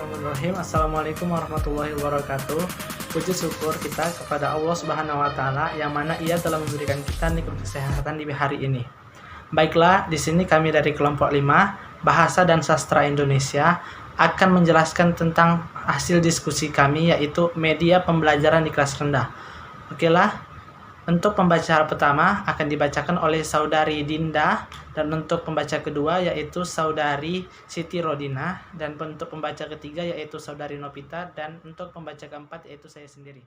Bismillahirrahmanirrahim. Assalamualaikum warahmatullahi wabarakatuh. Puji syukur kita kepada Allah Subhanahu wa taala yang mana Ia telah memberikan kita nikmat kesehatan di hari ini. Baiklah, di sini kami dari kelompok 5 Bahasa dan Sastra Indonesia akan menjelaskan tentang hasil diskusi kami, yaitu media pembelajaran di kelas rendah. Okelah, untuk pembaca pertama akan dibacakan oleh Saudari Dinda, dan untuk pembaca kedua yaitu Saudari Siti Rodina, dan untuk pembaca ketiga yaitu Saudari Novita, dan untuk pembaca keempat yaitu saya sendiri.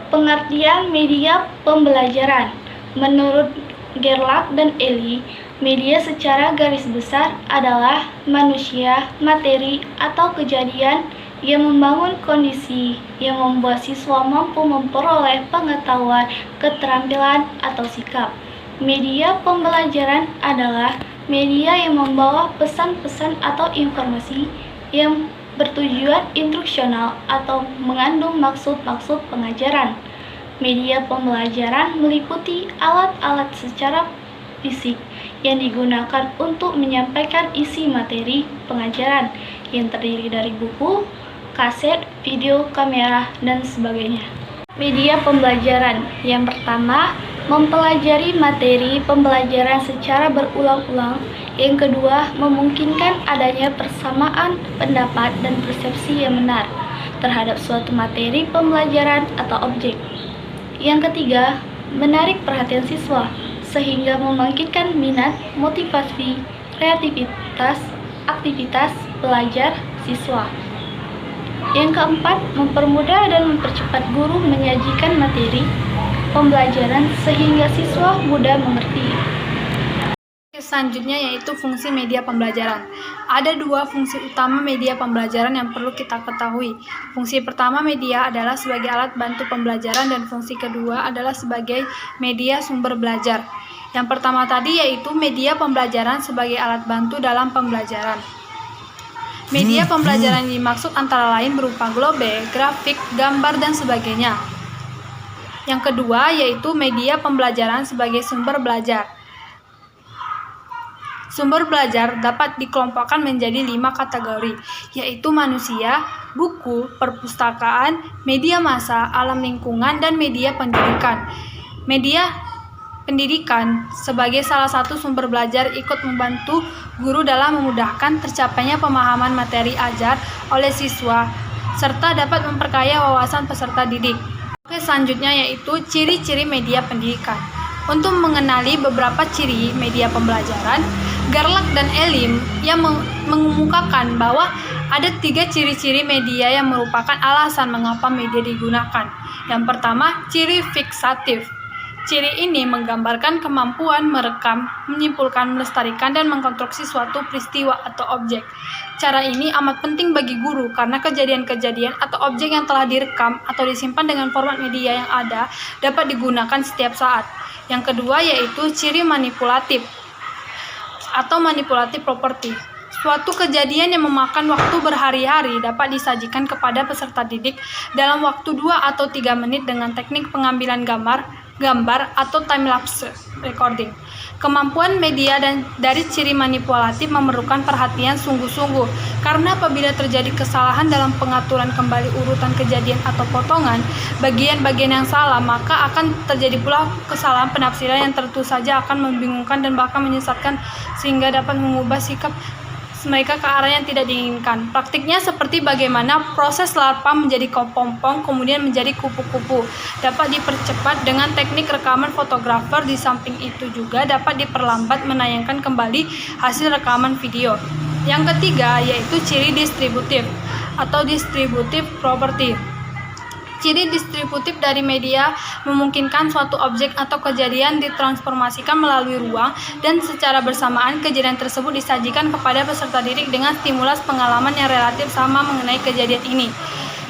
Pengertian media pembelajaran. Menurut Gerlach dan Eli, media secara garis besar adalah manusia, materi, atau kejadian yang membangun kondisi yang membuat siswa mampu memperoleh pengetahuan, keterampilan, atau sikap. Media pembelajaran adalah media yang membawa pesan-pesan atau informasi yang bertujuan instruksional atau mengandung maksud-maksud pengajaran. Media pembelajaran meliputi alat-alat secara fisik yang digunakan untuk menyampaikan isi materi pengajaran yang terdiri dari buku, kaset, video, kamera, dan sebagainya. Media pembelajaran yang pertama, mempelajari materi pembelajaran secara berulang-ulang. Yang kedua, memungkinkan adanya persamaan pendapat dan persepsi yang benar terhadap suatu materi pembelajaran atau objek. Yang ketiga, menarik perhatian siswa sehingga membangkitkan minat, motivasi, kreativitas, aktivitas belajar siswa. Yang keempat, mempermudah dan mempercepat guru menyajikan materi pembelajaran sehingga siswa mudah mengerti. Selanjutnya yaitu fungsi media pembelajaran. Ada dua fungsi utama media pembelajaran yang perlu kita ketahui. Fungsi pertama media adalah sebagai alat bantu pembelajaran dan fungsi kedua adalah sebagai media sumber belajar. Yang pertama tadi yaitu media pembelajaran sebagai alat bantu dalam pembelajaran. Media pembelajaran yang dimaksud antara lain berupa globe, grafik, gambar, dan sebagainya. Yang kedua yaitu media pembelajaran sebagai sumber belajar. Sumber belajar dapat dikelompokkan menjadi 5 kategori, yaitu manusia, buku, perpustakaan, media massa, alam lingkungan, dan media pendidikan. Media pendidikan sebagai salah satu sumber belajar ikut membantu guru dalam memudahkan tercapainya pemahaman materi ajar oleh siswa, serta dapat memperkaya wawasan peserta didik. Oke, selanjutnya yaitu ciri-ciri media pendidikan. Untuk mengenali beberapa ciri media pembelajaran, Gerlach dan Elim yang mengemukakan bahwa ada 3 ciri-ciri media yang merupakan alasan mengapa media digunakan. Yang pertama, ciri fiksatif. Ciri ini menggambarkan kemampuan merekam, menyimpulkan, melestarikan, dan mengkonstruksi suatu peristiwa atau objek. Cara ini amat penting bagi guru karena kejadian-kejadian atau objek yang telah direkam atau disimpan dengan format media yang ada dapat digunakan setiap saat. Yang kedua yaitu ciri manipulatif atau manipulatif property. Suatu kejadian yang memakan waktu berhari-hari dapat disajikan kepada peserta didik dalam waktu 2 atau 3 menit dengan teknik pengambilan gambar atau time-lapse recording. Kemampuan media dan dari ciri manipulatif memerlukan perhatian sungguh-sungguh, karena apabila terjadi kesalahan dalam pengaturan kembali urutan kejadian atau potongan bagian-bagian yang salah, maka akan terjadi pula kesalahan penafsiran yang tentu saja akan membingungkan dan bahkan menyesatkan sehingga dapat mengubah sikap mereka ke arah yang tidak diinginkan. Praktiknya seperti bagaimana proses larva menjadi kepompong kemudian menjadi kupu-kupu. Dapat dipercepat dengan teknik rekaman fotografer. Di samping itu juga dapat diperlambat menayangkan kembali hasil rekaman video. Yang ketiga yaitu ciri distributif atau distributive property. Ciri distributif dari media memungkinkan suatu objek atau kejadian ditransformasikan melalui ruang dan secara bersamaan kejadian tersebut disajikan kepada peserta didik dengan stimulus pengalaman yang relatif sama mengenai kejadian ini.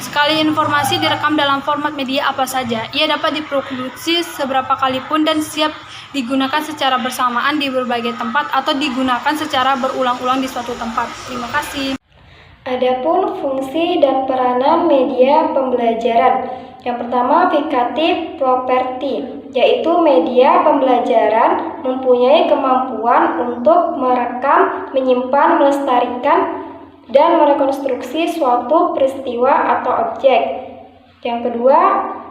Sekali informasi direkam dalam format media apa saja, ia dapat diproduksi seberapa kali pun dan siap digunakan secara bersamaan di berbagai tempat atau digunakan secara berulang-ulang di suatu tempat. Terima kasih. Adapun fungsi dan peranan media pembelajaran. Yang pertama, fikatif property, yaitu media pembelajaran mempunyai kemampuan untuk merekam, menyimpan, melestarikan, dan merekonstruksi suatu peristiwa atau objek. Yang kedua,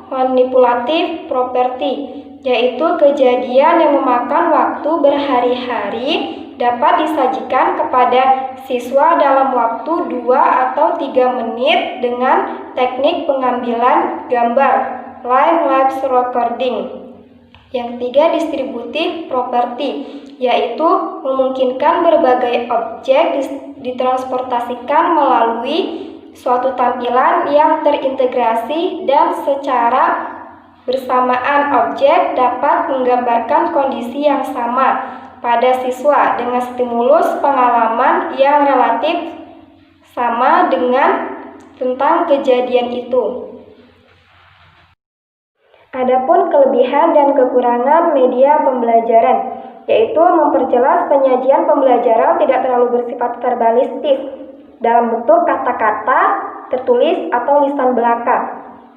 manipulatif property, yaitu kejadian yang memakan waktu berhari-hari dapat disajikan kepada siswa dalam waktu 2 atau 3 menit dengan teknik pengambilan gambar, live recording. Yang ketiga, distributive property, yaitu memungkinkan berbagai objek ditransportasikan melalui suatu tampilan yang terintegrasi dan secara bersamaan objek dapat menggambarkan kondisi yang sama pada siswa dengan stimulus pengalaman yang relatif sama dengan tentang kejadian itu. Adapun kelebihan dan kekurangan media pembelajaran, yaitu memperjelas penyajian pembelajaran tidak terlalu bersifat verbalistis dalam bentuk kata-kata, tertulis, atau lisan belaka,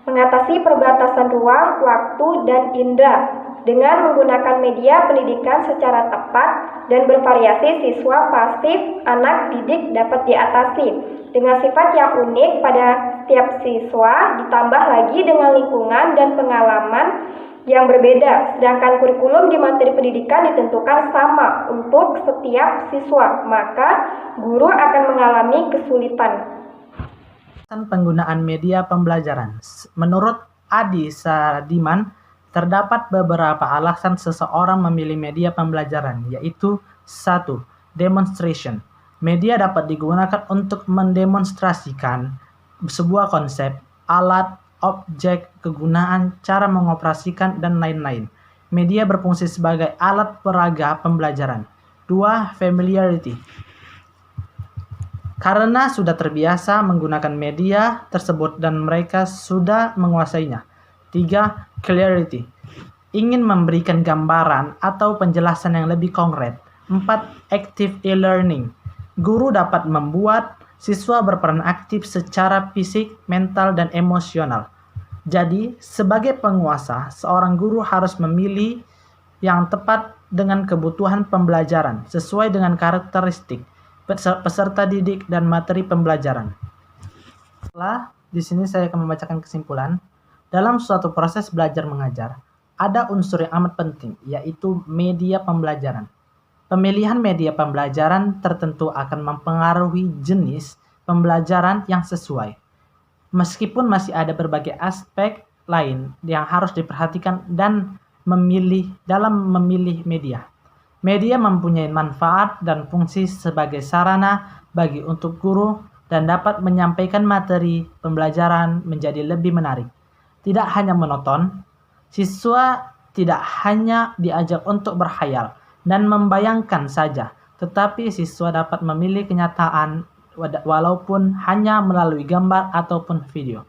mengatasi perbatasan ruang, waktu, dan indera dengan menggunakan media pendidikan secara tepat dan bervariasi. Siswa pasif anak didik dapat diatasi dengan sifat yang unik pada setiap siswa, ditambah lagi dengan lingkungan dan pengalaman yang berbeda, sedangkan kurikulum di materi pendidikan ditentukan sama untuk setiap siswa, maka guru akan mengalami kesulitan. Penggunaan media pembelajaran. Menurut Adi Sadiman, terdapat beberapa alasan seseorang memilih media pembelajaran, yaitu 1. Demonstration. Media dapat digunakan untuk mendemonstrasikan sebuah konsep, alat, objek, kegunaan, cara mengoperasikan, dan lain-lain. Media berfungsi sebagai alat peraga pembelajaran. 2. Familiarity. Karena sudah terbiasa menggunakan media tersebut dan mereka sudah menguasainya. 3. Clarity. Ingin memberikan gambaran atau penjelasan yang lebih konkret. 4. Active e-learning. Guru dapat membuat siswa berperan aktif secara fisik, mental, dan emosional. Jadi, sebagai penguasa, seorang guru harus memilih yang tepat dengan kebutuhan pembelajaran, sesuai dengan karakteristik peserta didik dan materi pembelajaran. Setelah, di sini saya akan membacakan kesimpulan. Dalam suatu proses belajar mengajar, ada unsur yang amat penting, yaitu media pembelajaran. Pemilihan media pembelajaran tertentu akan mempengaruhi jenis pembelajaran yang sesuai. Meskipun masih ada berbagai aspek lain yang harus diperhatikan dan dalam memilih media. Media mempunyai manfaat dan fungsi sebagai sarana bagi untuk guru dan dapat menyampaikan materi pembelajaran menjadi lebih menarik. Tidak hanya monoton, siswa tidak hanya diajak untuk berkhayal dan membayangkan saja, tetapi siswa dapat memilih kenyataan walaupun hanya melalui gambar ataupun video.